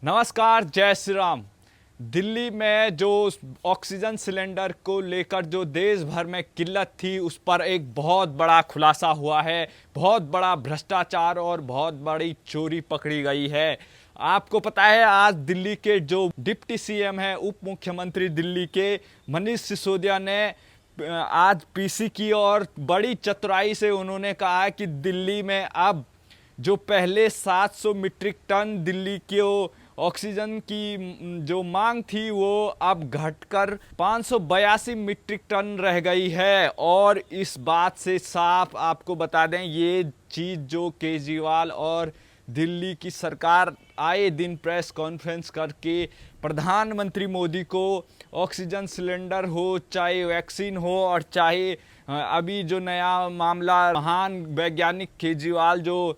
नमस्कार, जय श्री राम। दिल्ली में जो ऑक्सीजन सिलेंडर को लेकर जो देश भर में किल्लत थी, उस पर एक बहुत बड़ा खुलासा हुआ है। बहुत बड़ा भ्रष्टाचार और बहुत बड़ी चोरी पकड़ी गई है। आपको पता है, आज दिल्ली के जो डिप्टी सीएम हैं, उप मुख्यमंत्री दिल्ली के मनीष सिसोदिया ने आज पीसी की और बड़ी चतुराई से उन्होंने कहा कि दिल्ली में अब जो पहले 700 मीट्रिक टन दिल्ली के ऑक्सीजन की जो मांग थी, वो अब घटकर 582 मीट्रिक टन रह गई है। और इस बात से साफ आपको बता दें, ये चीज़ जो केजरीवाल और दिल्ली की सरकार आए दिन प्रेस कॉन्फ्रेंस करके प्रधानमंत्री मोदी को ऑक्सीजन सिलेंडर हो, चाहे वैक्सीन हो, और चाहे अभी जो नया मामला महान वैज्ञानिक केजरीवाल जो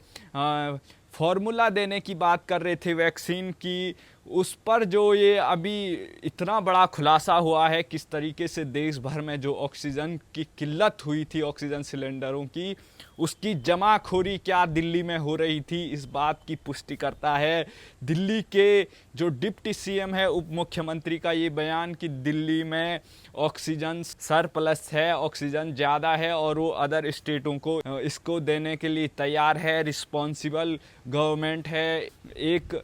फॉर्मूला देने की बात कर रहे थे वैक्सीन की, उस पर जो ये अभी इतना बड़ा खुलासा हुआ है किस तरीके से देश भर में जो ऑक्सीजन की किल्लत हुई थी, ऑक्सीजन सिलेंडरों की, उसकी जमाखोरी क्या दिल्ली में हो रही थी, इस बात की पुष्टि करता है दिल्ली के जो डिप्टी सीएम है, उप मुख्यमंत्री का ये बयान कि दिल्ली में ऑक्सीजन सरप्लस है, ऑक्सीजन ज़्यादा है और वो अदर स्टेटों को इसको देने के लिए तैयार है, रिस्पॉन्सिबल गवर्नमेंट है। एक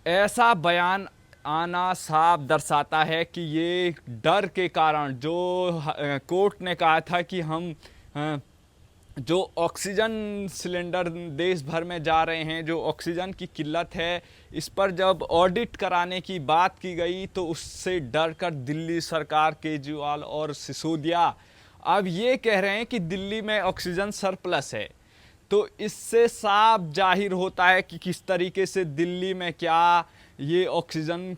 ऐसा बयान आना साफ दर्शाता है कि ये डर के कारण जो कोर्ट ने कहा था कि हम जो ऑक्सीजन सिलेंडर देश भर में जा रहे हैं, जो ऑक्सीजन की किल्लत है, इस पर जब ऑडिट कराने की बात की गई तो उससे डर कर दिल्ली सरकार, केजरीवाल और सिसोदिया अब ये कह रहे हैं कि दिल्ली में ऑक्सीजन सरप्लस है। तो इससे साफ जाहिर होता है कि किस तरीके से दिल्ली में क्या ये ऑक्सीजन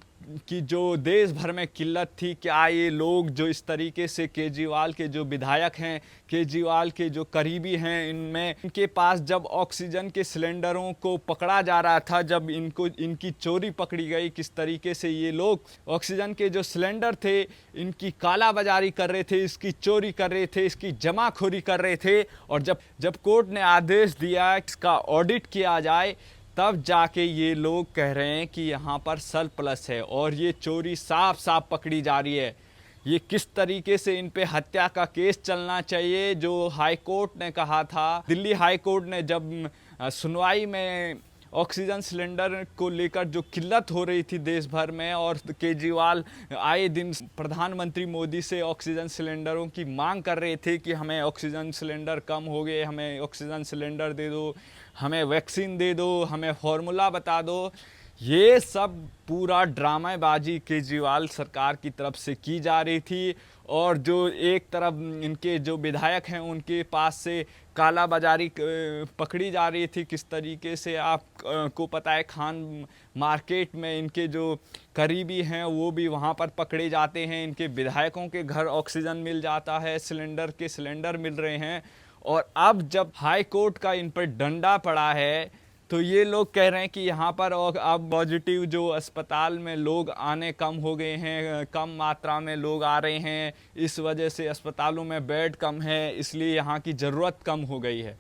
की जो देश भर में किल्लत थी, क्या ये लोग जो इस तरीके से केजरीवाल के जो विधायक हैं, केजरीवाल के जो करीबी हैं, इनके पास जब ऑक्सीजन के सिलेंडरों को पकड़ा जा रहा था, जब इनकी चोरी पकड़ी गई, किस तरीके से ये लोग ऑक्सीजन के जो सिलेंडर थे इनकी कालाबाजारी कर रहे थे, इसकी चोरी कर रहे थे, इसकी जमाखोरी कर रहे थे। और जब कोर्ट ने आदेश दिया इसका ऑडिट किया जाए, तब जाके ये लोग कह रहे हैं कि यहाँ पर सरप्लस है और ये चोरी साफ साफ पकड़ी जा रही है। ये किस तरीके से इन पे हत्या का केस चलना चाहिए, जो हाई कोर्ट ने कहा था, दिल्ली हाई कोर्ट ने जब सुनवाई में ऑक्सीजन सिलेंडर को लेकर जो किल्लत हो रही थी देश भर में, और केजरीवाल आए दिन प्रधानमंत्री मोदी से ऑक्सीजन सिलेंडरों की मांग कर रहे थे कि हमें ऑक्सीजन सिलेंडर कम हो गए, हमें ऑक्सीजन सिलेंडर दे दो, हमें वैक्सीन दे दो, हमें फॉर्मूला बता दो। ये सब पूरा ड्रामेबाजी केजरीवाल सरकार की तरफ से की जा रही थी। और जो एक तरफ इनके जो विधायक हैं उनके पास से काला बाजारी पकड़ी जा रही थी। किस तरीके से आप को पता है, खान मार्केट में इनके जो करीबी हैं वो भी वहाँ पर पकड़े जाते हैं, इनके विधायकों के घर ऑक्सीजन मिल जाता है, सिलेंडर मिल रहे हैं। और अब जब हाई कोर्ट का इन पर डंडा पड़ा है, तो ये लोग कह रहे हैं कि यहाँ पर अब पॉजिटिव जो अस्पताल में लोग आने कम हो गए हैं, कम मात्रा में लोग आ रहे हैं, इस वजह से अस्पतालों में बेड कम है, इसलिए यहाँ की ज़रूरत कम हो गई है।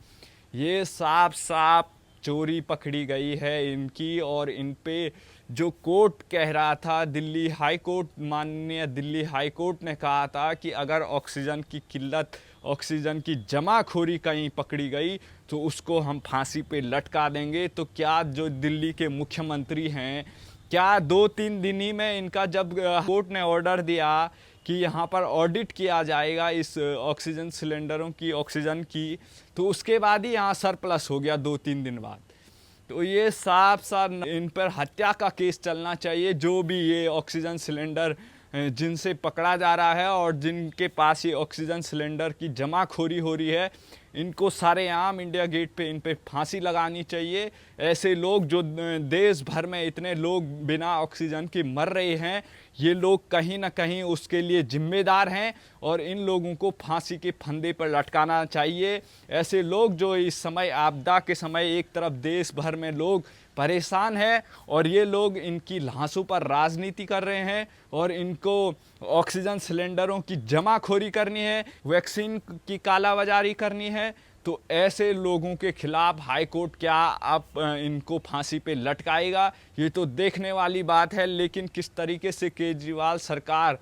ये साफ साफ चोरी पकड़ी गई है इनकी। और इन पे जो कोर्ट कह रहा था, दिल्ली हाई कोर्ट, माननीय दिल्ली हाई कोर्ट ने कहा था कि अगर ऑक्सीजन की किल्लत, ऑक्सीजन की जमाखोरी कहीं पकड़ी गई तो उसको हम फांसी पे लटका देंगे। तो क्या जो दिल्ली के मुख्यमंत्री हैं, क्या 2-3 दिन ही में इनका, जब कोर्ट ने ऑर्डर दिया कि यहाँ पर ऑडिट किया जाएगा इस ऑक्सीजन सिलेंडरों की, ऑक्सीजन की, तो उसके बाद ही यहाँ सरप्लस हो गया 2-3 दिन बाद। तो ये साफ साफ इन पर हत्या का केस चलना चाहिए, जो भी ये ऑक्सीजन सिलेंडर जिनसे पकड़ा जा रहा है और जिनके पास ये ऑक्सीजन सिलेंडर की जमाखोरी हो रही है, इनको सारेआम इंडिया गेट पे इन पे फांसी लगानी चाहिए। ऐसे लोग जो देश भर में इतने लोग बिना ऑक्सीजन के मर रहे हैं, ये लोग कहीं ना कहीं उसके लिए जिम्मेदार हैं और इन लोगों को फांसी के फंदे पर लटकाना चाहिए। ऐसे लोग जो इस समय आपदा के समय एक तरफ देश भर में लोग परेशान हैं और ये लोग इनकी लाशों पर राजनीति कर रहे हैं और इनको ऑक्सीजन सिलेंडरों की जमाखोरी करनी है, वैक्सीन की कालाबाजारी करनी है, तो ऐसे लोगों के खिलाफ हाई कोर्ट क्या अब इनको फांसी पे लटकाएगा, ये तो देखने वाली बात है। लेकिन किस तरीके से केजरीवाल सरकार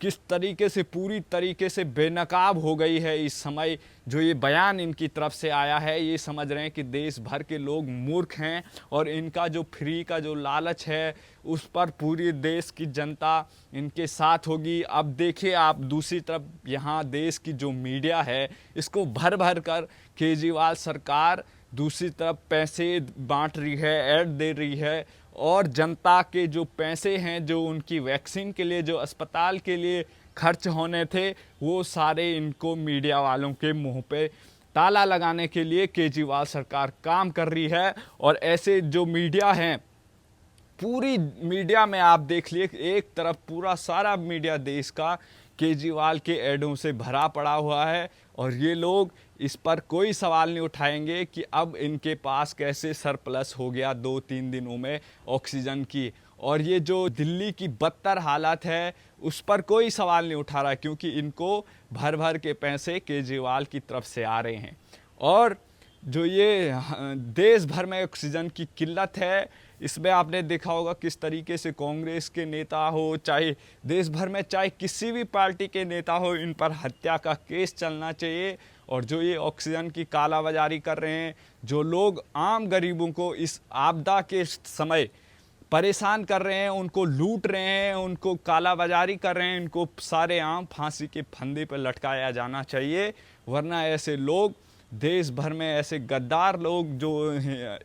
किस तरीके से पूरी तरीके से बेनकाब हो गई है इस समय, जो ये बयान इनकी तरफ से आया है, ये समझ रहे हैं कि देश भर के लोग मूर्ख हैं और इनका जो फ्री का जो लालच है उस पर पूरी देश की जनता इनके साथ होगी। अब देखिए आप दूसरी तरफ यहाँ देश की जो मीडिया है इसको भर भर कर केजरीवाल सरकार दूसरी तरफ पैसे बांट रही है, ऐड दे रही है, और जनता के जो पैसे हैं जो उनकी वैक्सीन के लिए, जो अस्पताल के लिए खर्च होने थे, वो सारे इनको मीडिया वालों के मुंह पे ताला लगाने के लिए केजरीवाल सरकार काम कर रही है। और ऐसे जो मीडिया हैं, पूरी मीडिया में आप देख लिए एक तरफ पूरा सारा मीडिया देश का केजरीवाल के एडों से भरा पड़ा हुआ है और ये लोग इस पर कोई सवाल नहीं उठाएंगे कि अब इनके पास कैसे सरप्लस हो गया 2-3 दिनों में ऑक्सीजन की। और ये जो दिल्ली की बदतर हालत है उस पर कोई सवाल नहीं उठा रहा, क्योंकि इनको भर भर के पैसे केजरीवाल की तरफ से आ रहे हैं। और जो ये देश भर में ऑक्सीजन की किल्लत है, इसमें आपने देखा होगा किस तरीके से कांग्रेस के नेता हो, चाहे देश भर में चाहे किसी भी पार्टी के नेता हो, इन पर हत्या का केस चलना चाहिए। और जो ये ऑक्सीजन की कालाबाजारी कर रहे हैं, जो लोग आम गरीबों को इस आपदा के समय परेशान कर रहे हैं, उनको लूट रहे हैं, उनको कालाबाजारी कर रहे हैं, इनको सारे आम फांसी के फंदे पर लटकाया जाना चाहिए। वरना ऐसे लोग देश भर में, ऐसे गद्दार लोग जो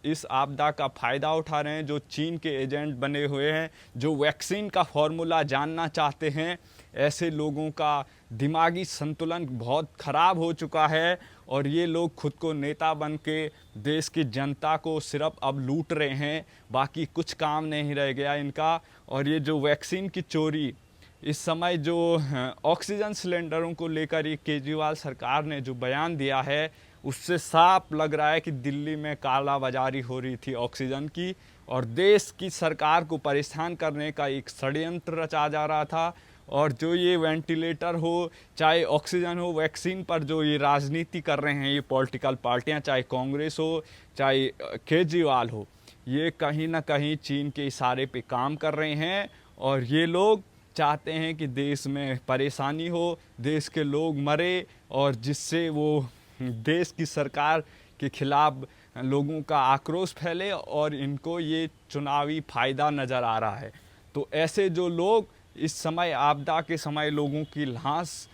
इस आपदा का फ़ायदा उठा रहे हैं, जो चीन के एजेंट बने हुए हैं, जो वैक्सीन का फॉर्मूला जानना चाहते हैं, ऐसे लोगों का दिमागी संतुलन बहुत ख़राब हो चुका है। और ये लोग खुद को नेता बन के देश की जनता को सिर्फ अब लूट रहे हैं, बाकी कुछ काम नहीं रह गया इनका। और ये जो वैक्सीन की चोरी, इस समय जो ऑक्सीजन सिलेंडरों को लेकर ये केजरीवाल सरकार ने जो बयान दिया है, उससे साफ लग रहा है कि दिल्ली में कालाबाजारी हो रही थी ऑक्सीजन की और देश की सरकार को परेशान करने का एक षड्यंत्र रचा जा रहा था। और जो ये वेंटिलेटर हो, चाहे ऑक्सीजन हो, वैक्सीन पर जो ये राजनीति कर रहे हैं ये पॉलिटिकल पार्टियां, चाहे कांग्रेस हो चाहे केजरीवाल हो, ये कहीं ना कहीं चीन के इशारे पे काम कर रहे हैं। और ये लोग चाहते हैं कि देश में परेशानी हो, देश के लोग मरे, और जिससे वो देश की सरकार के खिलाफ लोगों का आक्रोश फैले और इनको ये चुनावी फ़ायदा नज़र आ रहा है। तो ऐसे जो लोग इस समय आपदा के समय लोगों की लाश,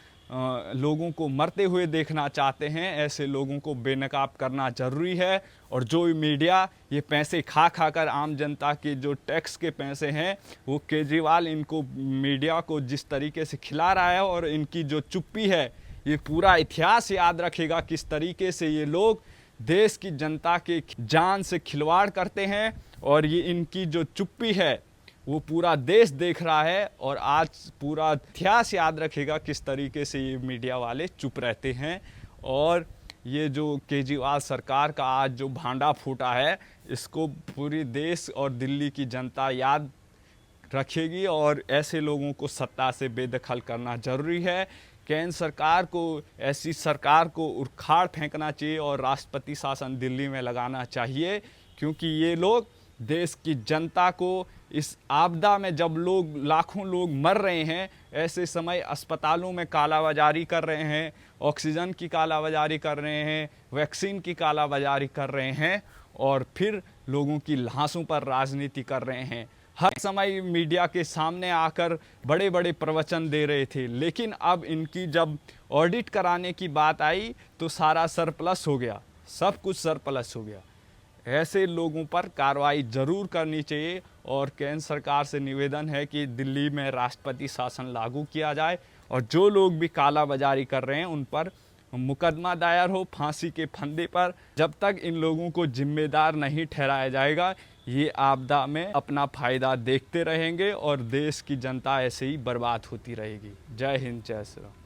लोगों को मरते हुए देखना चाहते हैं, ऐसे लोगों को बेनकाब करना ज़रूरी है। और जो मीडिया ये पैसे खा खा कर आम जनता के जो टैक्स के पैसे हैं, वो केजरीवाल इनको मीडिया को जिस तरीके से खिला रहा है, और इनकी जो चुप्पी है, ये पूरा इतिहास याद रखेगा किस तरीके से ये लोग देश की जनता के जान से खिलवाड़ करते हैं। और ये इनकी जो चुप्पी है वो पूरा देश देख रहा है, और आज पूरा इतिहास याद रखेगा किस तरीके से ये मीडिया वाले चुप रहते हैं। और ये जो केजरीवाल सरकार का आज जो भांडा फूटा है, इसको पूरी देश और दिल्ली की जनता याद रखेगी। और ऐसे लोगों को सत्ता से बेदखल करना ज़रूरी है। केंद्र सरकार को ऐसी सरकार को उखाड़ फेंकना चाहिए और राष्ट्रपति शासन दिल्ली में लगाना चाहिए, क्योंकि ये लोग देश की जनता को इस आपदा में, जब लोग लाखों लोग मर रहे हैं, ऐसे समय अस्पतालों में कालाबाजारी कर रहे हैं, ऑक्सीजन की कालाबाजारी कर रहे हैं, वैक्सीन की कालाबाजारी कर रहे हैं, और फिर लोगों की लाशों पर राजनीति कर रहे हैं। हर समय मीडिया के सामने आकर बड़े बड़े प्रवचन दे रहे थे, लेकिन अब इनकी जब ऑडिट कराने की बात आई तो सारा सरप्लस हो गया, सब कुछ सरप्लस हो गया। ऐसे लोगों पर कार्रवाई ज़रूर करनी चाहिए। और केंद्र सरकार से निवेदन है कि दिल्ली में राष्ट्रपति शासन लागू किया जाए, और जो लोग भी कालाबाजारी कर रहे हैं उन पर मुकदमा दायर हो फांसी के फंदे पर। जब तक इन लोगों को जिम्मेदार नहीं ठहराया जाएगा, ये आपदा में अपना फ़ायदा देखते रहेंगे और देश की जनता ऐसे ही बर्बाद होती रहेगी। जय हिंद, जय श्री राम।